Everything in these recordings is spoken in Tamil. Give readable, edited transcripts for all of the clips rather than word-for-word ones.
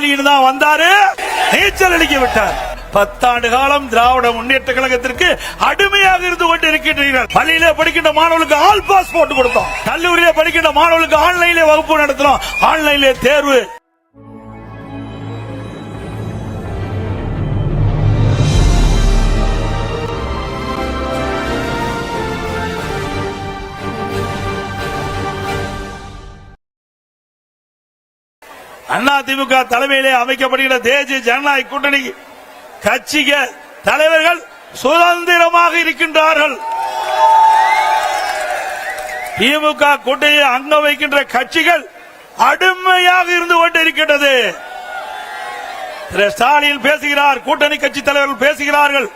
ஸ்டாலின் தான் வந்தாரு, நீச்சல் அடிக்க விட்டார். 10 ஆண்டு காலம் திராவிட முன்னேற்ற கழகத்திற்கு அடிமையாக இருந்து கொண்டிருக்கின்றீர்கள். பள்ளியிலே படிக்கின்ற மாணவர்களுக்கு ஆல் பாஸ் போட்டு கொடுத்தோம். கல்லூரியிலே படிக்கின்ற மாணவர்களுக்கு ஆன்லைனிலே வகுப்பு நடத்தினோம். ஆன்லைனிலே தேர்வு. அதிமுக தலைமையிலே அமைக்கப்படுகிற தேசிய ஜனநாயக கூட்டணி கட்சிகள் தலைவர்கள் சுதந்திரமாக இருக்கின்றார்கள். திமுக கூட்டணியை அங்கம் வைக்கின்ற கட்சிகள் அடிமையாக இருந்து கொண்டிருக்கின்றது. திரு ஸ்டாலின் பேசுகிறார், கூட்டணி கட்சி தலைவர்கள் பேசுகிறார்கள்.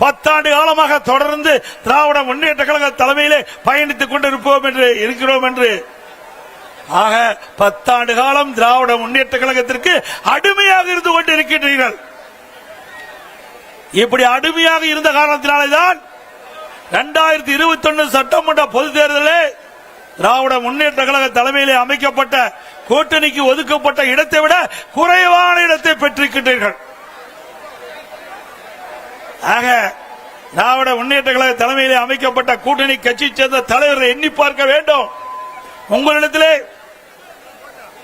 10 ஆண்டு காலமாக தொடர்ந்து திராவிட முன்னேற்ற கழக தலைமையிலே பயணித்துக் கொண்டிருப்போம் என்று இருக்கிறோம் என்று. ஆக 10 ஆண்டு காலம் திராவிட முன்னேற்ற கழகத்திற்கு அடிமையாக இருந்து கொண்டிருக்கின்றீர்கள். இப்படி அடிமையாக இருந்த காரணத்தினால்தான் 2021 சட்டமன்ற பொதுத் தேர்தலில் திராவிட முன்னேற்ற கழக தலைமையிலே அமைக்கப்பட்ட கூட்டணிக்கு ஒதுக்கப்பட்ட இடத்தை விட குறைவான இடத்தை பெற்றிருக்கின்றீர்கள். ஆக திராவிட முன்னேற்ற கழக தலைமையிலே அமைக்கப்பட்ட கூட்டணி கட்சியை சேர்ந்த தலைவரை எண்ணி பார்க்க வேண்டும். உங்களிடத்திலே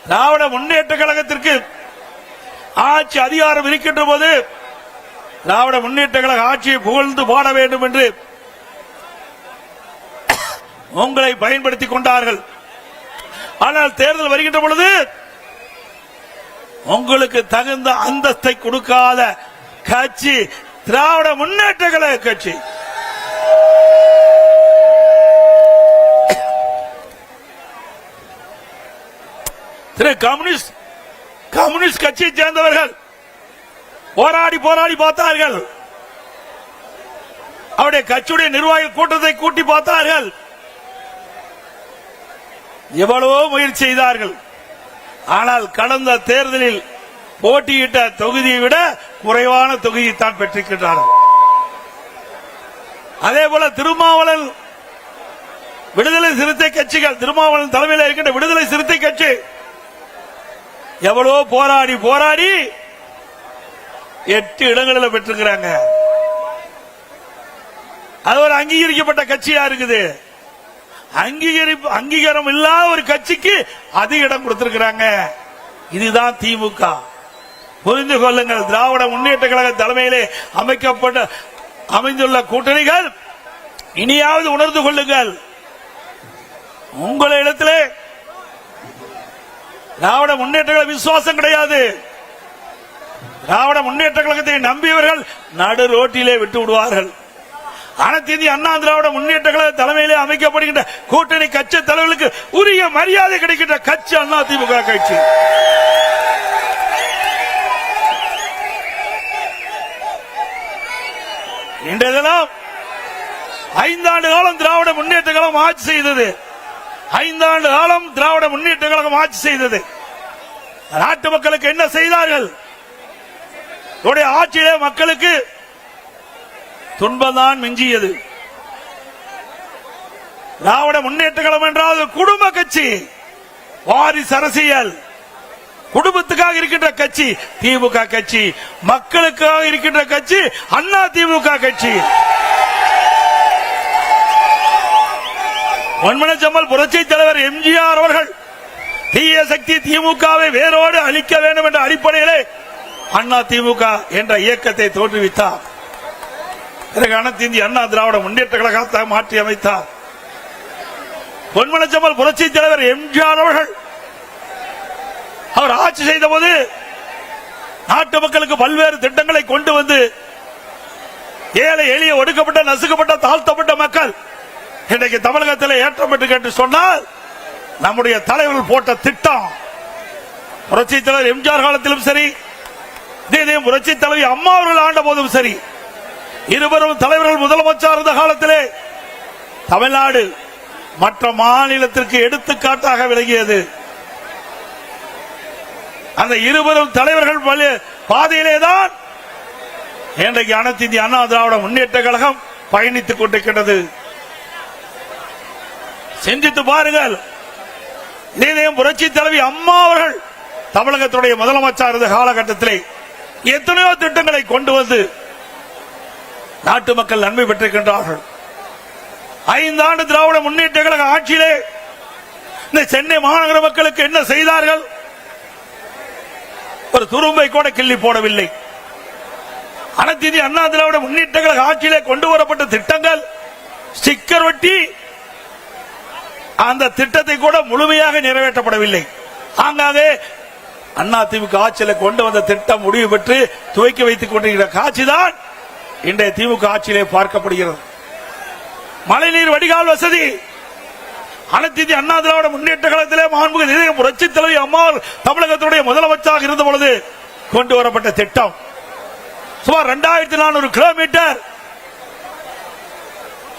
திராவிட முன்னேற்ற கழகத்திற்கு ஆட்சி அதிகாரம் இருக்கின்ற போது திராவிட முன்னேற்ற கழக ஆட்சியை புகழ்ந்து பாட வேண்டும் என்று உங்களை பயன்படுத்திக் கொண்டார்கள். ஆனால் தேர்தல் வருகின்ற பொழுது உங்களுக்கு தகுந்த அந்தஸ்தை கொடுக்காத கட்சி திராவிட முன்னேற்ற கழக கட்சி. திரு கம்யூனிஸ்ட் கட்சியை சேர்ந்தவர்கள் போராடி பார்த்தார்கள். அவருடைய கட்சியுடைய நிர்வாகிகள் கூட்டத்தை கூட்டி பார்த்தார்கள். எவ்வளவோ முயற்சி செய்தார்கள். ஆனால் கடந்த தேர்தலில் போட்டியிட்ட தொகுதியை விட குறைவான தொகுதியை தான் பெற்றிருக்கிறார்கள். அதே போல திருமாவளவன் விடுதலை சிறுத்தை கட்சிகள், திருமாவளவன் தலைமையில் இருக்கின்ற விடுதலை சிறுத்தை கட்சி எவ்வளவோ போராடி 8 இடங்களில் பெற்றிருக்கிறாங்க. அது ஒரு அங்கீகரிக்கப்பட்ட கட்சியா இருக்குது. அங்கீகாரம் இல்லாத ஒரு கட்சிக்கு அதிக இடம் கொடுத்திருக்கிறாங்க. இதுதான் திமுக. புரிந்து கொள்ளுங்கள். திராவிட முன்னேற்ற கழக தலைமையிலே அமைந்துள்ள கூட்டணிகள் இனியாவது உணர்ந்து கொள்ளுங்கள். உங்களிடத்திலே திராவிட முன்னேற்ற கழக விசுவாசம் கிடையாது. திராவிட முன்னேற்ற கழகத்தை நம்பியவர்கள் நடு ரோட்டிலே விட்டு விடுவார்கள். அனைத்து இந்திய அண்ணா திராவிட முன்னேற்ற கழக தலைமையிலே அமைக்கப்படுகின்ற கூட்டணி கட்சி தலைவர்களுக்கு உரிய மரியாதை கிடைக்கின்ற கட்சி அதிமுக கட்சி. இன்றைய தினம் 5 ஆண்டு காலம் திராவிட முன்னேற்ற கழகம் ஆட்சி செய்தது. 5 ஆண்டு காலம் திராவிட முன்னேற்ற கழகம் ஆட்சி செய்தது. நாட்டு மக்களுக்கு என்ன செய்தார்கள்? ஆட்சியிலே மக்களுக்கு துன்பம்தான் மிஞ்சியது. திராவிட முன்னேற்ற கழகம் என்றால் குடும்ப கட்சி, வாரிசு அரசியல், குடும்பத்துக்காக இருக்கின்ற கட்சி திமுக கட்சி, மக்களுக்காக இருக்கின்ற கட்சி அண்ணா திமுக கட்சி. பொன்மனச்செம்மல் புரட்சி தலைவர் எம்ஜிஆர் அவர்கள் தீய சக்தி திமுகவை வேரோடு அழிக்க வேண்டும் என்ற அடிப்படையிலே அண்ணா திமுக என்ற இயக்கத்தை தோற்றுவித்தார். பிறகு அனைத்து இந்திய அண்ணா திராவிட முன்னேற்ற கழகத்தை மாற்றி அமைத்தார். பொன்மனச்செம்மல் புரட்சி தலைவர் எம்ஜிஆர் அவர்கள் அவர் ஆட்சி செய்த போது நாட்டு மக்களுக்கு பல்வேறு திட்டங்களை கொண்டு வந்து ஏழை எளிய ஒடுக்கப்பட்ட நசுக்கப்பட்ட தாழ்த்தப்பட்ட மக்கள் இன்றைக்கு தமிழகத்தில் ஏற்றம் பெற்று கேட்டு சொன்னால் நம்முடைய தலைவர்கள் போட்ட திட்டம் புரட்சி தலைவர் எம்ஜிஆர் காலத்திலும் சரி, புரட்சி தலைவி அம்மா அவர்கள் ஆண்ட போதும் சரி, இருவரும் தலைவர்கள் முதலமைச்சர் இருந்த காலத்திலே தமிழ்நாடு மற்ற மாநிலத்திற்கு எடுத்துக்காட்டாக விளங்கியது. அந்த இருவரும் தலைவர்கள் பாதையிலேதான் இன்றைக்கு அனைத்து இந்திய அண்ணா திராவிட முன்னேற்ற கழகம் பயணித்துக் கொண்டிருக்கிறது. சிந்தித்து பாருங்கள். புரட்சி தலைவி அம்மா அவர்கள் தமிழகத்துடைய முதலமைச்சர் இருந்த காலகட்டத்திலே எத்தனையோ திட்டங்களை கொண்டு வந்து நாட்டு மக்கள் நன்மை பெற்றிருக்கின்றார்கள். 5 ஆண்டு திராவிட முன்னேற்ற கழக ஆட்சியிலே இந்த சென்னை மாநகர மக்களுக்கு என்ன செய்தார்கள்? ஒரு துரும்பை கூட கிள்ளி போடவில்லை. அனைத்து இந்திய அண்ணா திராவிட முன்னேற்ற கழக ஆட்சியிலே கொண்டு வரப்பட்ட திட்டங்கள் ஸ்டிக்கர் ஒட்டி அந்த திட்டத்தை கூட முழுமையாக நிறைவேற்றப்படவில்லை. ஆங்காங்கே அதிமுக ஆட்சியில் கொண்டு வந்த திட்டம் முடிவு பெற்று துவக்கி வைத்துக் கொண்டிருக்கிற காட்சிதான் இன்றைய திமுக ஆட்சியிலே பார்க்கப்படுகிறது. மழைநீர் வடிகால் வசதி அனைத்து இந்திய அண்ணா திராவிட முன்னேற்ற கழகத்திலே மாண்புமிகு புரட்சி தலைவி அம்மா தமிழகத்துடைய முதலமைச்சராக இருந்த பொழுது கொண்டு வரப்பட்ட திட்டம் சுமார் 2400 கிலோமீட்டர்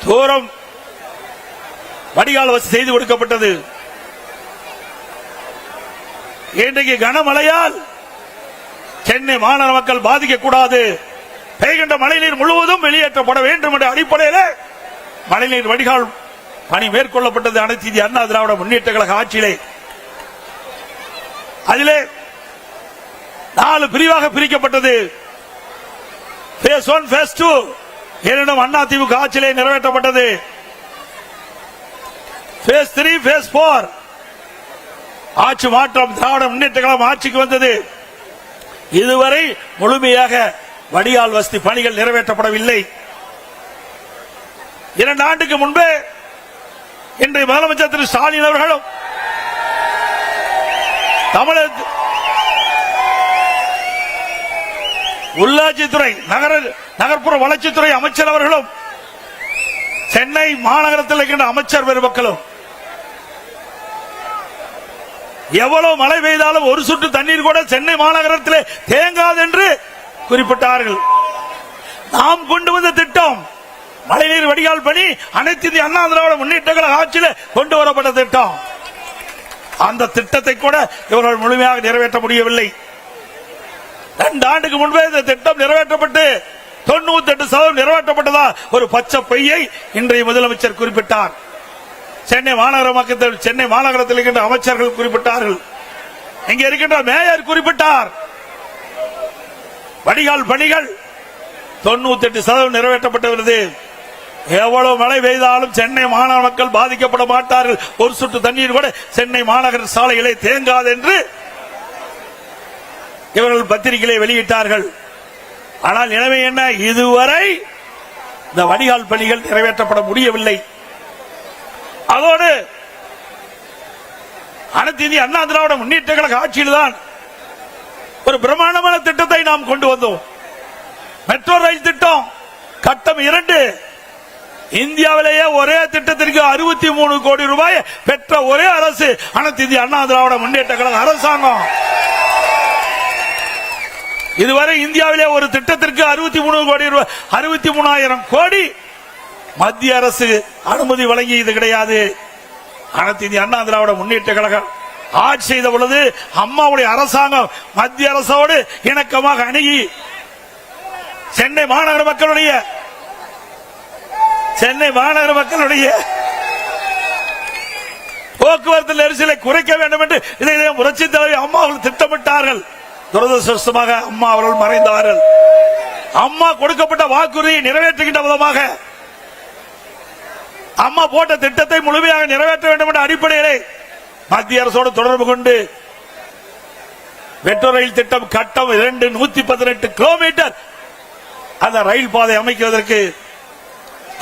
தூரம் வடிகால் வசதி செய்து கொடுக்கப்பட்டது. இன்றைக்கு கனமழையால் சென்னை மாநகர மக்கள் பாதிக்கக்கூடாது, பெய்கின்ற மழைநீர் முழுவதும் வெளியேற்றப்பட வேண்டும் என்ற அடிப்படையில் மழைநீர் வடிகால் பணி மேற்கொள்ளப்பட்டது அனைத்து இந்திய அண்ணா திராவிட முன்னேற்ற கழக ஆட்சியிலே. அதிலே 4 பிரிவாக பிரிக்கப்பட்டது. Phase 1, Phase 2 இரண்டும் அண்ணா திமுக ஆட்சியிலே நிறைவேற்றப்பட்டது. Phase 3, Phase 4 ஆட்சி மாற்றம் திராவிட முன்னேற்ற கழகம் ஆட்சிக்கு வந்தது. இதுவரை முழுமையாக வடிகால் வசதி பணிகள் நிறைவேற்றப்படவில்லை. 2 ஆண்டுக்கு முன்பே இன்றைய முதலமைச்சர் திரு ஸ்டாலின் அவர்களும் தமிழக உள்ளாட்சித்துறை நகர்ப்புற வளர்ச்சித்துறை அமைச்சர் அவர்களும் சென்னை மாநகரத்தில் இருக்கின்ற அமைச்சர் பெருமக்களும் எவ்வளவு மழை பெய்தாலும் ஒரு சொட்டு தண்ணீர் கூட சென்னை மாநகரத்தில் தேங்காது என்று குறிப்பிட்டார்கள். நாம் கொண்டு வந்த திட்டம் மழைநீர் வடிகால் பணி அனைத்து இந்திய அண்ணா திராவிட முன்னேற்ற கழக ஆட்சியில் கொண்டு வரப்பட்ட திட்டம். அந்த திட்டத்தை கூட இவர்கள் முழுமையாக நிறைவேற்ற முடியவில்லை. 2 ஆண்டுக்கு முன்பே இந்த திட்டம் நிறைவேற்றப்பட்டு 98% நிறைவேற்றப்பட்டதா ஒரு பச்சை பொய்யை இன்றைய முதலமைச்சர் குறிப்பிட்டார். சென்னை மாநகரத்தில் இருக்கின்ற அமைச்சர்கள் குறிப்பிட்டார்கள். இங்கே இருக்கின்ற மேயர் குறிப்பிட்டார். வடிகால் பணிகள் 98% நிறைவேற்றப்பட்டுள்ளது. எவ்வளவு மழை பெய்தாலும் சென்னை மாநகர மக்கள் பாதிக்கப்பட மாட்டார்கள், ஒரு சொட்டு தண்ணீர் கூட சென்னை மாநகர சாலைகளை தேங்காது என்று இவர்கள் பத்திரிகைகளை வெளியிட்டார்கள். ஆனால் நிலைமை என்ன? இதுவரை இந்த வடிகால் பணிகள் நிறைவேற்றப்பட முடியவில்லை. அதோடு அனைத்து இந்திய அண்ணா திராவிட முன்னேற்ற கழக ஆட்சியில் தான் ஒரு பிரம்மாண்டமான திட்டத்தை நாம் கொண்டு வந்தோம். மெட்ரோ ரயில் திட்டம் கட்டம் 2 இந்தியாவிலேயே ஒரே திட்டத்திற்கு 63 கோடி ரூபாய் பெற்ற ஒரே அரசு அனைத்து இந்திய அண்ணா திராவிட முன்னேற்ற கழக அரசாங்கம். இதுவரை இந்தியாவிலே ஒரு திட்டத்திற்கு 63 கோடி ரூபாய் 63,000 கோடி மத்திய அரசு அனுமதி வழங்கியது கிடையாது. அனைத்து இந்திய அண்ணா திராவிட முன்னேற்ற கழகம் ஆட்சி செய்த பொழுது அம்மாவுடைய அரசாங்கம் மத்திய அரசோடு இணக்கமாக அணுகி சென்னை மாநகர மக்களுடைய போக்குவரத்து நெரிசலை குறைக்க வேண்டும் என்று இதை புரட்சி தலைவி அம்மா அவர்கள் திட்டமிட்டார்கள். துரதிருஷ்டவசமாக அம்மா அவர்கள் மறைந்தார்கள். அம்மா கொடுக்கப்பட்ட வாக்குறுதியை நிறைவேற்றுகின்ற விதமாக அம்மா போட்ட திட்டத்தை முழுமையாக நிறைவேற்ற வேண்டும் என்ற அடிப்படையிலே மத்திய அரசோடு தொடர்பு கொண்டு மெட்ரோ ரயில் திட்டம் கட்டம் 2 118 கிலோமீட்டர் அந்த ரயில் பாதை அமைக்கிறதற்கு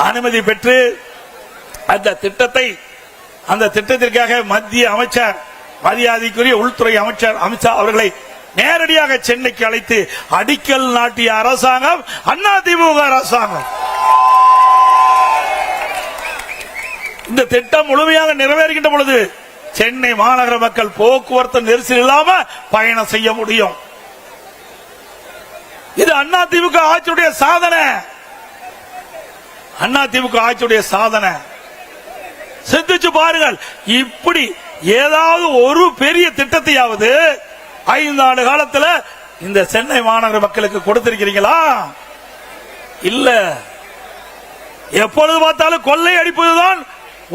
அனுமதி பெற்று அந்த திட்டத்திற்காக மத்திய அமைச்சர் மரியாதைக்குரிய உள்துறை அமைச்சர் அமித்ஷா அவர்களை நேரடியாக சென்னைக்கு அழைத்து அடிக்கல் நாட்டிய அரசாங்கம் அதிமுக அரசாங்கம். இந்த திட்டம் முழுமையாக நிறைவேறுகின்ற பொழுது சென்னை மாநகர மக்கள் போக்குவரத்து நெரிசல் இல்லாம பயணம் செய்ய முடியும். இது அதிமுக ஆட்சியுடைய சாதனை. அதிமுக ஆட்சியுடைய சாதனை சிந்திச்சு பாருங்கள். இப்படி ஏதாவது ஒரு பெரிய திட்டத்தையாவது 5 ஆண்டு காலத்தில் இந்த சென்னை மாநகர மக்களுக்கு கொடுத்திருக்கிறீங்களா? இல்ல. எப்பொழுது பார்த்தாலும் கொள்ளை அடிப்பதுதான்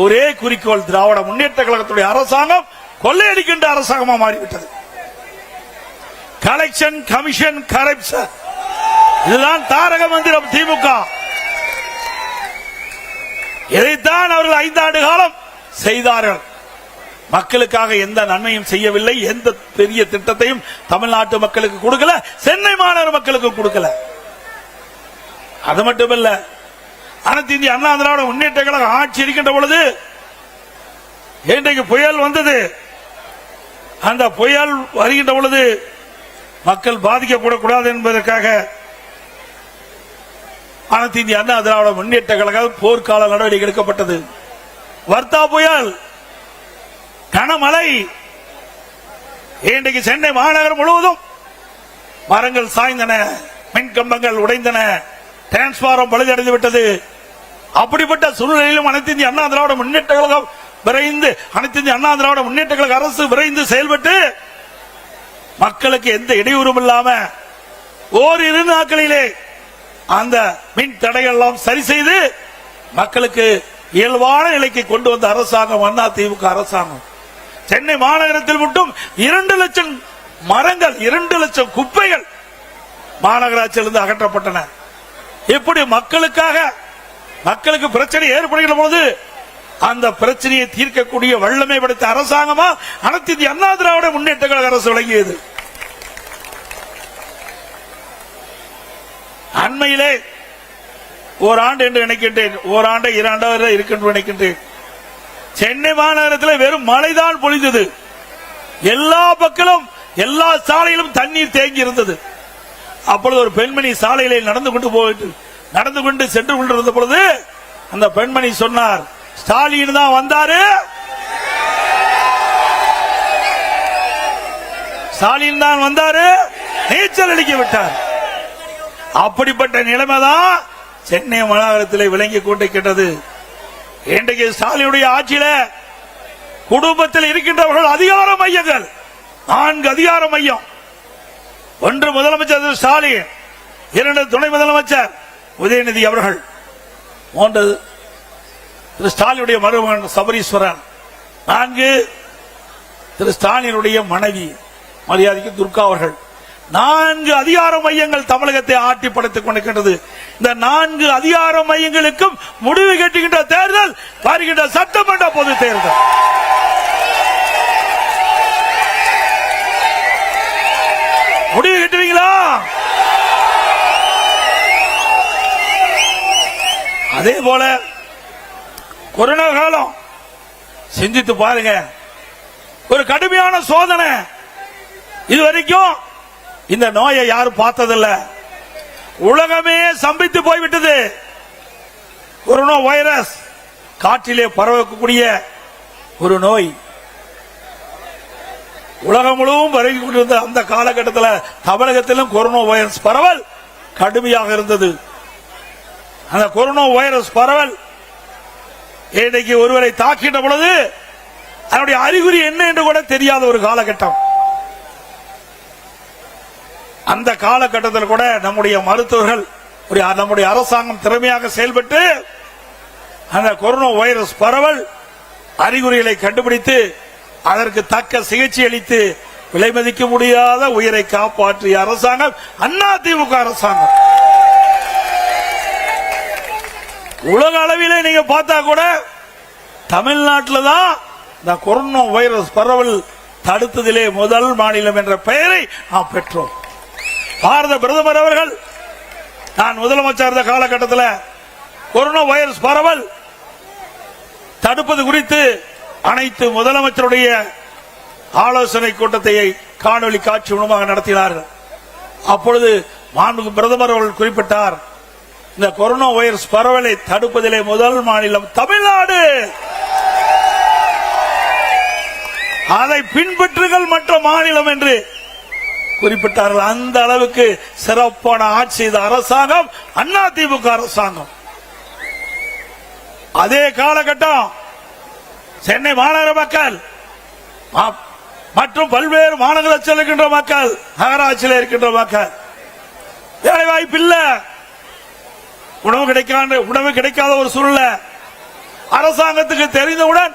ஒரே குறிக்கோள். திராவிட முன்னேற்ற கழகத்துடைய அரசாங்கம் கொள்ளையடிக்கின்ற அரசாங்கமா மாறிவிட்டது. கலெக்ஷன் கமிஷன் கரப்ஷன், இதுதான் தாரக மந்திரம் திமுக. இதைத்தான் அவர்கள் 5 ஆண்டு காலம் செய்தார்கள். மக்களுக்காக எந்த நன்மையும் செய்யவில்லை. எந்த பெரிய திட்டத்தையும் தமிழ்நாட்டு மக்களுக்கு கொடுக்கல, சென்னை மாநகர மக்களுக்கு கொடுக்கல. அது மட்டுமல்ல, அனைத்து இந்திய அண்ணா திராவிட முன்னேற்ற கழக ஆட்சி இருக்கின்ற பொழுது இன்றைக்கு புயல் வந்தது. அந்த புயல் வருகின்ற பொழுது மக்கள் பாதிக்கப்படக்கூடாது என்பதற்காக அனைத்து இந்திய அண்ணா திராவிட முன்னேற்ற கழக போர்க்கால நடவடிக்கை எடுக்கப்பட்டது. வர்த்தா புயல், கனமழை, இன்றைக்கு சென்னை மாநகரம் முழுவதும் மரங்கள் சாய்ந்தன, மின்கம்பங்கள் உடைந்தன, டிரான்ஸ்பாரம் பழுதடைந்து விட்டது. அப்படிப்பட்ட சூழ்நிலையிலும் அனைத்து இந்திய அண்ணா திராவிட முன்னேற்ற கழகம் விரைந்து, அனைத்து இந்திய அண்ணா திராவிட முன்னேற்ற கழக அரசு விரைந்து செயல்பட்டு மக்களுக்கு எந்த இடையூறும் இல்லாம ஓரிரு நாட்களிலே அந்த மின் தடைகள் எல்லாம் சரி செய்து மக்களுக்கு இயல்பான நிலைக்கு கொண்டு வந்த அரசாங்கம் அண்ணா திமுக அரசாங்கம். சென்னை மாநகரத்தில் மட்டும் 2 லட்சம் மரங்கள், 2 லட்சம் குப்பைகள் மாநகராட்சியிலிருந்து அகற்றப்பட்டன. இப்படி மக்களுக்கு பிரச்சனை ஏற்படுகிற போது அந்த பிரச்சனையை தீர்க்கக்கூடிய வல்லமை படைத்த அரசாங்கமா அனைத்து இந்திய அண்ணா திராவிட முன்னேற்ற கழக அரசு விளங்கியது. அண்மையிலே ஓராண்டு என்று நினைக்கின்றேன், ஓராண்டு 2 ஆண்டு இருக்கின்ற நினைக்கின்றேன், சென்னை மாநகரத்தில் வெறும் மழைதான் பொழிந்தது. எல்லா பக்கமும் எல்லா சாலையிலும் தண்ணீர் தேங்கி இருந்தது. அப்பொழுது ஒரு பெண்மணி சாலையிலே நடந்து கொண்டு சென்று கொண்டிருந்த பொழுது அந்த பெண்மணி சொன்னார், ஸ்டாலின் தான் வந்தாரு, ஸ்டாலின் தான் வந்தாரு, நீச்சல் அடிக்க விட்டார். அப்படிப்பட்ட நிலைமைதான் சென்னை மாநகரத்தில் விளங்கிக் கொண்டிருக்கின்றது. இன்றைக்கு ஸ்டாலினுடைய ஆட்சியில குடும்பத்தில் இருக்கின்றவர்கள் அதிகார மையங்கள், 4 அதிகார மையம். ஒன்று முதலமைச்சர் ஸ்டாலின், 2 துணை முதலமைச்சர் உதயநிதி அவர்கள், 3 திரு ஸ்டாலினுடைய மருமகன் சபரீஸ்வரன், 4 திரு ஸ்டாலினுடைய மனைவி மரியாதைக்கு துர்கா அவர்கள். 4 அதிகார மையங்கள் தமிழகத்தை ஆட்டி படைத்துக் கொண்டிருக்கின்றது. இந்த 4 அதிகார மையங்களுக்கும் முடிவு கட்டுகின்ற தேர்தல் வருகின்ற சட்டமன்ற பொது தேர்தல். முடிவு கட்டுவீங்களா? அதே போல கொரோனா காலம் சிந்தித்து பாருங்க, ஒரு கடுமையான சோதனை. இதுவரைக்கும் இந்த நோயை யாரும் பார்த்ததில்ல, உலகமே சம்பித்து போய்விட்டது. கொரோனா வைரஸ் காற்றிலே பரவக்கூடிய ஒரு நோய் உலகம் முழுவதும் பரவி கொண்டிருந்த அந்த காலகட்டத்தில் தமிழகத்திலும் கொரோனா வைரஸ் பரவல் கடுமையாக இருந்தது. அந்த கொரோனா வைரஸ் பரவல் இன்றைக்கு ஒருவரை தாக்கின்ற பொழுது அதனுடைய அறிகுறி என்ன என்று கூட தெரியாத ஒரு காலகட்டம். அந்த காலகட்டத்தில் கூட நம்முடைய மருத்துவர்கள், நம்முடைய அரசாங்கம் திறமையாக செயல்பட்டு அந்த கொரோனா வைரஸ் பரவல் அறிகுறிகளை கண்டுபிடித்து அதற்கு தக்க சிகிச்சை அளித்து விலை மதிக்க முடியாத உயிரை காப்பாற்றிய அரசாங்கம் அண்ணா திமுக அரசாங்கம். உலக அளவிலே நீங்க பார்த்தா கூட தமிழ்நாட்டில் தான் இந்த கொரோனா வைரஸ் பரவல் தடுத்ததிலே முதல் மாநிலம் என்ற பெயரை நாம் பெற்றோம். பாரத பிரதமர் அவர்கள் நான் முதலமைச்சர் இருந்த காலகட்டத்தில் கொரோனா வைரஸ் பரவல் தடுப்பது குறித்து அனைத்து முதலமைச்சருடைய ஆலோசனை கூட்டத்தை காணொலி காட்சி மூலமாக நடத்தினார்கள். அப்பொழுது மாண்புமிகு பிரதமர் அவர்கள் குறிப்பிட்டார், இந்த கொரோனா வைரஸ் பரவலை தடுப்பதிலே முதல் மாநிலம் தமிழ்நாடு, அதை பின்பற்றுங்கள் மற்ற மாநிலம் என்று குறிப்பிட்டார்கள். அந்த அளவுக்கு சிறப்பான ஆட்சி செய்த அரசாங்கம் அண்ணா திமுக அரசாங்கம். அதே காலகட்டம் சென்னை மாநகர மக்கள் மற்றும் பல்வேறு மாநகராட்சியில் இருக்கின்ற மக்கள், நகராட்சியில் இருக்கின்ற மக்கள் வேலை வாய்ப்பு இல்ல, உணவு கிடைக்காத ஒரு சூழ்நிலை. அரசாங்கத்துக்கு தெரிந்தவுடன்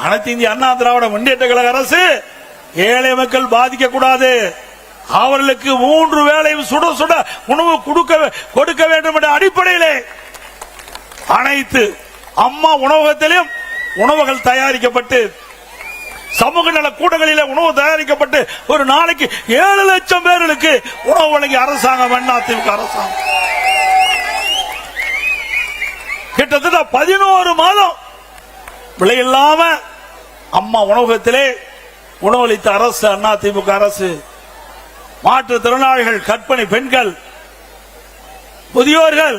அனைத்து இந்திய அண்ணா திராவிட முன்னேற்ற கழக அரசு ஏழை மக்கள் பாதிக்க கூடாது, அவர்களுக்கு 3 வேளையும் சுட சுட உணவு கொடுக்க வேண்டும் என்ற அடிப்படையிலே அனைத்து அம்மா உணவகத்திலும் உணவுகள் தயாரிக்கப்பட்டு சமூக நல கூட்டங்களிலே உணவு தயாரிக்கப்பட்டு ஒரு நாளைக்கு 7 லட்சம் பேர்களுக்கு உணவு வழங்கிய அரசாங்கம் அதிமுக அரசாங்கம். கிட்டத்தட்ட 11 மாதம் விலையில்லாம அம்மா உணவகத்திலே உணவளித்த அரசு அதிமுக அரசு. மாற்றுத்திறனாளிகள், கர்ப்பிணி பெண்கள், முதியோர்கள்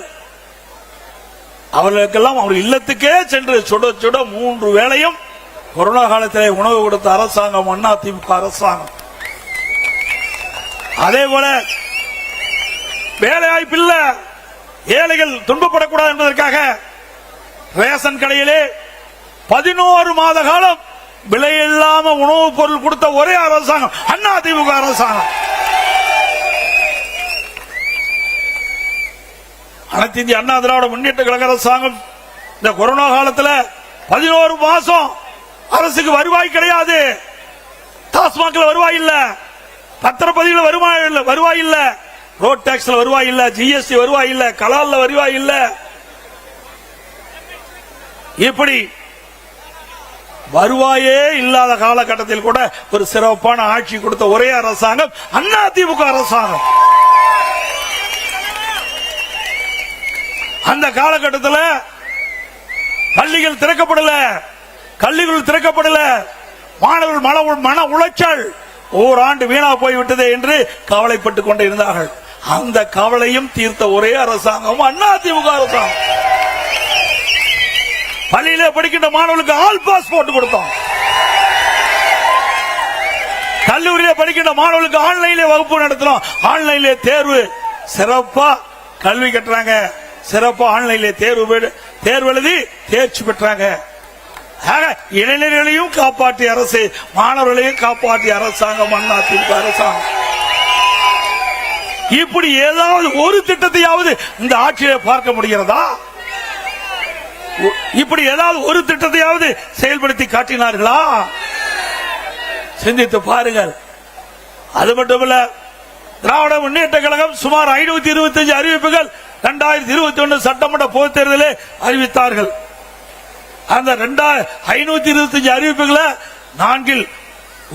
அவர்களுக்கெல்லாம் அவர் இல்லத்துக்கே சென்று சுட சுட 3 வேளையும் கொரோனா காலத்திலே உணவு கொடுத்த அரசாங்கம் அதிமுக அரசாங்கம். அதே போல வேலை வாய்ப்பில்ல, ஏழைகள் துன்பப்படக்கூடாது என்பதற்காக ரேஷன் கடையிலே 11 மாத காலம் விலையில்லாம உணவுப் பொருள் கொடுத்த ஒரே அரசாங்கம் அதிமுக அரசாங்கம். அனைத்து இந்திய அண்ணா திராவிட முன்னேற்ற கழக அரசாங்கம் இந்த கொரோனா காலத்தில் 11 மாசம் அரசுக்கு வருவாய் கிடையாது. டாஸ்மாக்ல வருவாய் இல்ல, பத்திரப்பதிவுல வருவாய் இல்ல, ரோட் டாக்ஸ்ல வருவாய் இல்ல, ஜிஎஸ்டி வருவாய் இல்ல, கலால்ல வருவாய் இல்ல. இப்படி வருவாயே இல்லாத காலகட்டத்தில் கூட ஒரு சிறப்பான ஆட்சி கொடுத்த ஒரே அரசாங்கம் அதிமுக அரசாங்கம். அந்த காலகட்டத்தில் பள்ளிகள் திறக்கப்படல, கல்விகள் திறக்கப்படல, மாணவர்கள் மன உளைச்சல், ஓராண்டு வீணா போய்விட்டது என்று கவலைப்பட்டுக் கொண்டே இருந்தார்கள். அந்த கவலையும் தீர்த்த ஒரே அரசாங்கம் அதிமுக அரசாங்கம். பள்ளியில படிக்கின்ற மாணவர்களுக்கு ஆல் பாஸ் போட்டு கொடுத்தோம். கல்லூரியில படிக்கின்ற மாணவர்களுக்கு ஆன்லைன்ல வகுப்பு நடத்தினோம். ஆன்லைன்ல தேர்வு சிறப்பா கல்வி கட்டுறாங்க, சிறப்பா ஆன்லைன்ல தேர்வு எழுதி தேர்ச்சி பெற்றாங்க. இளைஞர்களையும் காப்பாற்றிய அரசு, மாணவர்களையும் காப்பாற்றிய அரசாங்கம் அதிமுக அரசாங்கம். இப்படி ஏதாவது ஒரு திட்டத்தையாவது இந்த ஆட்சியை பார்க்க முடிகிறதா? இப்படி ஏதாவது ஒரு திட்டத்தையாவது செயல்படுத்தி காட்டினார்களா? சிந்தித்து பாருங்கள். அது மட்டுமல்ல, திராவிட முன்னேற்ற கழகம் சுமார் 525 அறிவிப்புகள் 2021 சட்டமன்ற பொதுத் தேர்தலில் அறிவித்தார்கள். அந்த 525 அறிவிப்புகளை 4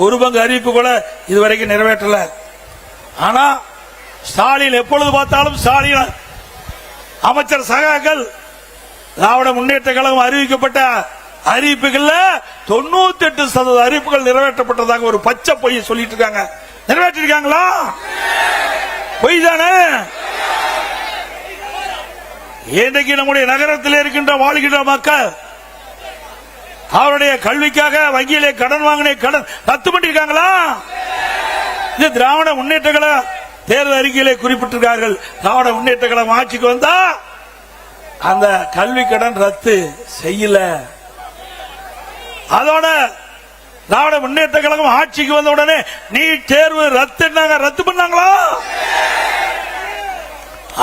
ஒரு பங்கு அறிவிப்பு கூட இதுவரைக்கும் நிறைவேற்றல. ஆனா ஸ்டாலின் எப்பொழுது பார்த்தாலும் ஸ்டாலின் அமைச்சர் சகாக்கள் திராவிட முன்னேற்ற கழகம் அறிவிக்கப்பட்ட அறிவிப்புகள் 98% அறிவிப்புகள் நிறைவேற்றப்பட்டதாக ஒரு பச்சை பொய் சொல்லிட்டு இருக்காங்க. நிறைவேற்றிருக்காங்களா? பொய் தானே. இன்றைக்கு நம்முடைய நகரத்தில் இருக்கின்ற வாழ்கின்ற மக்கள் அவருடைய கல்விக்காக வங்கியிலே கடன் வாங்கின கடன் ரத்து பண்ணிருக்காங்களா? இது திராவிட முன்னேற்ற கழக தேர்தல் அறிக்கையிலே குறிப்பிட்டிருக்கார்கள். திராவிட முன்னேற்ற கழகம் ஆட்சிக்கு வந்தா அந்த கல்வி கடன் ரத்து செய்யல. அதோட திராவிட முன்னேற்ற கழகம் ஆட்சிக்கு வந்த உடனே நீட் தேர்வு ரத்து பண்ணாங்களா?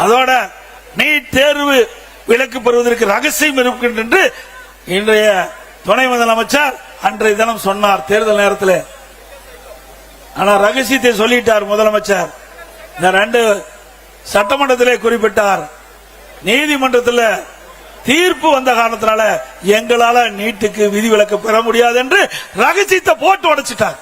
அதோட நீட் தேர்வு விலக்கு பெறுவதற்கு ரகசியம் இருக்கின்ற என்று இன்றைய துணை முதலமைச்சர் அன்றைய தினம் சொன்னார் தேர்தல் நேரத்தில். ஆனா ரகசியத்தை சொல்லிட்டார் முதலமைச்சர். இந்த 2 சட்டமன்றத்திலே குறிப்பிட்டார். நீதிமன்றத்தில் தீர்ப்பு வந்த காரணத்தினால எங்களால நீட்டுக்கு விதிவிலக்கு பெற முடியாது என்று ரகசியத்தை போட்டு உடைச்சிட்டார்.